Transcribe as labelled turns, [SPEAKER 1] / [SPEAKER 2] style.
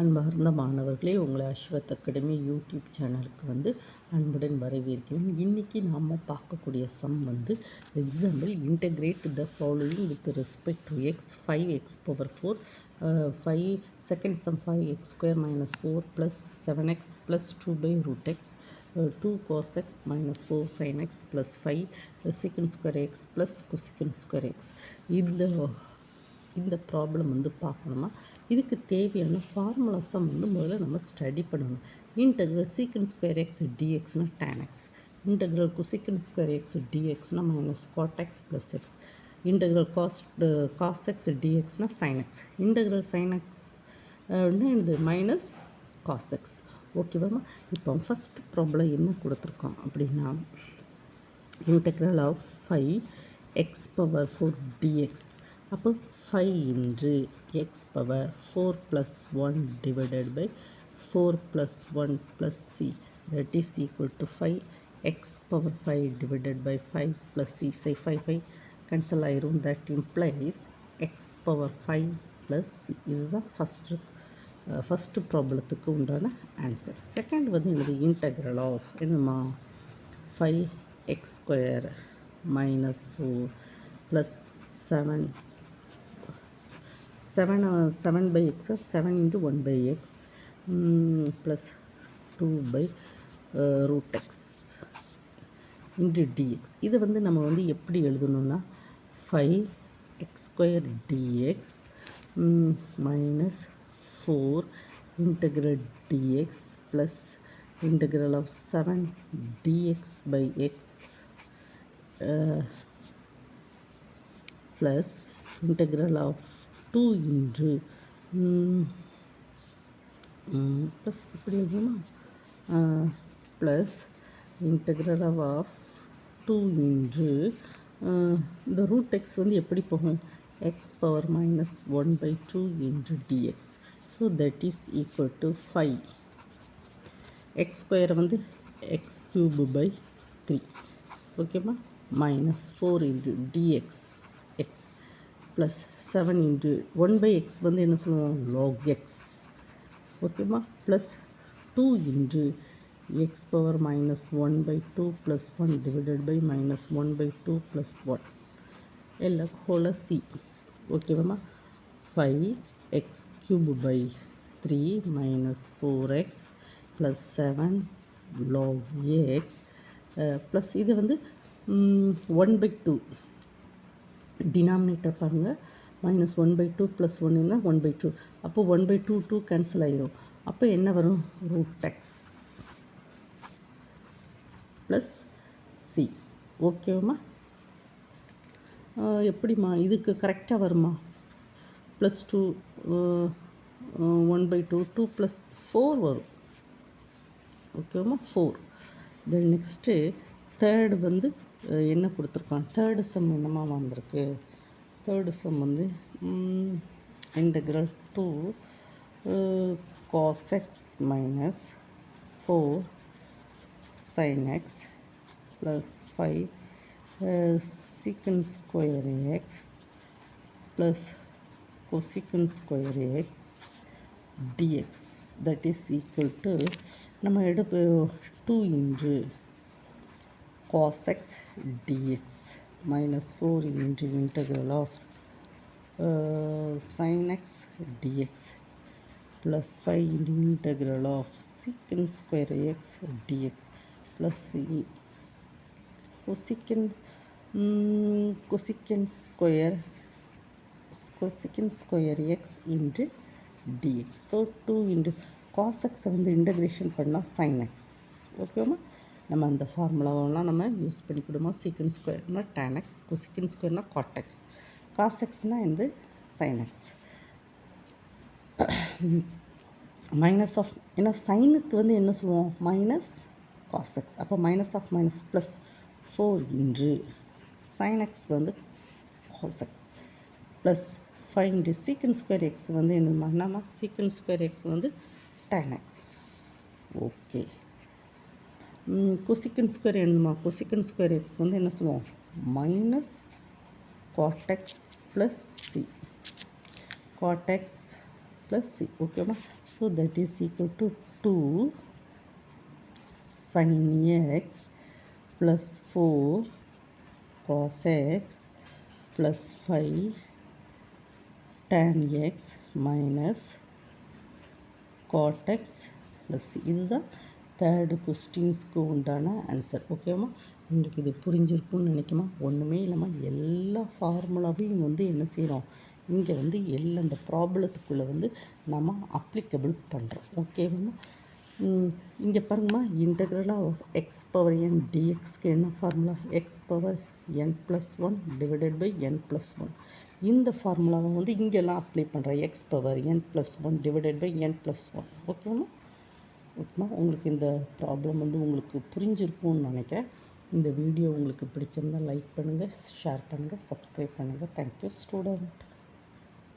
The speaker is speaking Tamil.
[SPEAKER 1] அன்பார்ந்த மாணவர்களே, உங்களை அஸ்வத் அகாடமி யூடியூப் சேனலுக்கு அன்புடன் வரவேற்கிறேன். இன்றைக்கி நாம் பார்க்கக்கூடிய some example integrate the following with respect to x 5x⁴ 5 second sum 5x² - 4 + 7x + 2/√x 2 cos x - 4 sin x + 5 sec² x + cosec² x. இந்த ப்ராப்ளம் பார்க்கணுமா, இதுக்கு தேவையான ஃபார்முலாஸை முதல்ல நம்ம ஸ்டடி பண்ணணும். Integral sec² x dxனா tan x, integral cosec² x dxனா -cot x + x, integral cos x dxனா sin x, integral sin x இது -cos x. ஓகேவாம்மா? இப்போ ஃபஸ்ட் ப்ராப்ளம் என்ன கொடுத்துருக்கோம் அப்படின்னா, இன்டெக்ரல் ஆஃப் 5x⁴ dx. அப்போ 5 × x⁴ + 1 / 4 + 1 + c, that is equal to 5x⁴ / 5 + c. Say 5 cancel ஆயிரும். That implies x⁴ + c. இதுதான் ஃபஸ்ட்டு ப்ராப்ளத்துக்கு உண்டான ஆன்சர். செகண்ட் என்னது, இன்டெக்ரல் ஆஃப் என்னமா 5x² - 4 + 7/x 7 × 1/x + 2/√x dx. இது நம்ம எப்படி எழுதணும்னா 5x² dx -4 integral dx plus integral of 7 dx/x plus integral of 2 × plus இப்படி எழுதணுமா, plus integral of 2 × இந்த √x எப்படி போகும், x⁴ - 1/2 × dx. So that is equal to 5 x² x³/3, ஓகேம்மா, -4 × dx x plus 7 × 1/x என்ன சொல்லுவோம், log x, ஓகேம்மா, plus 2 × x⁴ - 1/2 + 1 / -1/2 + 1 எல்லாம் ஹோல c. ஓகேவாம்மா, 5x³/3 - 4x plus 7 log x plus இது 1/2 டினாமினேட்டர் பாருங்கள், -1/2 + 1 1/2. அப்போ 1/2 2 கேன்சல் ஆகிடும். அப்போ என்ன வரும், √x + c. ஓகேவாம்மா? எப்படிம்மா இதுக்கு கரெக்டாக வருமா, +2 1/2 2 + 4 வரும். ஓகேவாம்மா, 4. தென் நெக்ஸ்ட்டு தேர்டு என்ன கொடுத்துருக்கான், தேர்டு சம் என்னமா வந்திருக்கு, third some integral 2 cos x - 4 sin x plus 5 sec² x plus cosec² x dx. That is equal to நம்ம 2 × cos x dx -4 × integral of sin x dx plus 5 × integral of sec² x dx plus cosec² x into dx. So 2 × cos x integration பண்ணால் sin x. ஓகேவா? நம்ம அந்த ஃபார்முலாவெல்லாம் நம்ம யூஸ் பண்ணிக்கிடுமா, sec² tan x, cosec² cot x, cos xனால் sin x. மைனஸ் ஆஃப் ஏன்னா சைனுக்கு என்ன சொல்லுவோம், -cos x. அப்போ -of +4 × sin x cos x plus 5 × sec² x என்னம்மா sec² x tan x. Okay, cosec² என்னம்மா, cosec² x என்ன சொல்லுவோம், -cot x + c, cot x plus c. ஓகேவா? So that is equal to 2 sin x plus 4 cos x plus 5 tan x minus cot x plus c. இதுதான் தேர்டு கொஸ்டின்ஸ்க்கு உண்டான ஆன்சர். ஓகேவா? உங்களுக்கு இது புரிஞ்சிருக்கும்னு நினைக்குமா? ஒன்றுமே இல்லாமல் எல்லா ஃபார்முலாவையும் வந்து என்ன செய்கிறோம், இங்கே வந்து எல்லா இந்த ப்ராப்ளத்துக்குள்ளே வந்து நம்ம அப்ளிகபிள் பண்ணுறோம். ஓகேவா? இங்கே பாருங்கம்மா, இன்டெக்ரலாக ஆஃப் எக்ஸ் பவர் என் டிஎக்ஸ்க்கு என்ன formula? X power n plus one divided by n plus one. இந்த ஃபார்முலாவை வந்து இங்கெல்லாம் அப்ளை பண்ணுறேன். X power n plus one divided by n plus one. ஓகேவா? ஓகேவா? உங்களுக்கு இந்த ப்ராப்ளம் வந்து உங்களுக்கு புரிஞ்சிருக்கும்னு நினைக்கிறேன். இந்த வீடியோ உங்களுக்கு பிடிச்சிருந்தால் லைக் பண்ணுங்கள், ஷேர் பண்ணுங்கள், சப்ஸ்கிரைப் பண்ணுங்கள். Thank you student.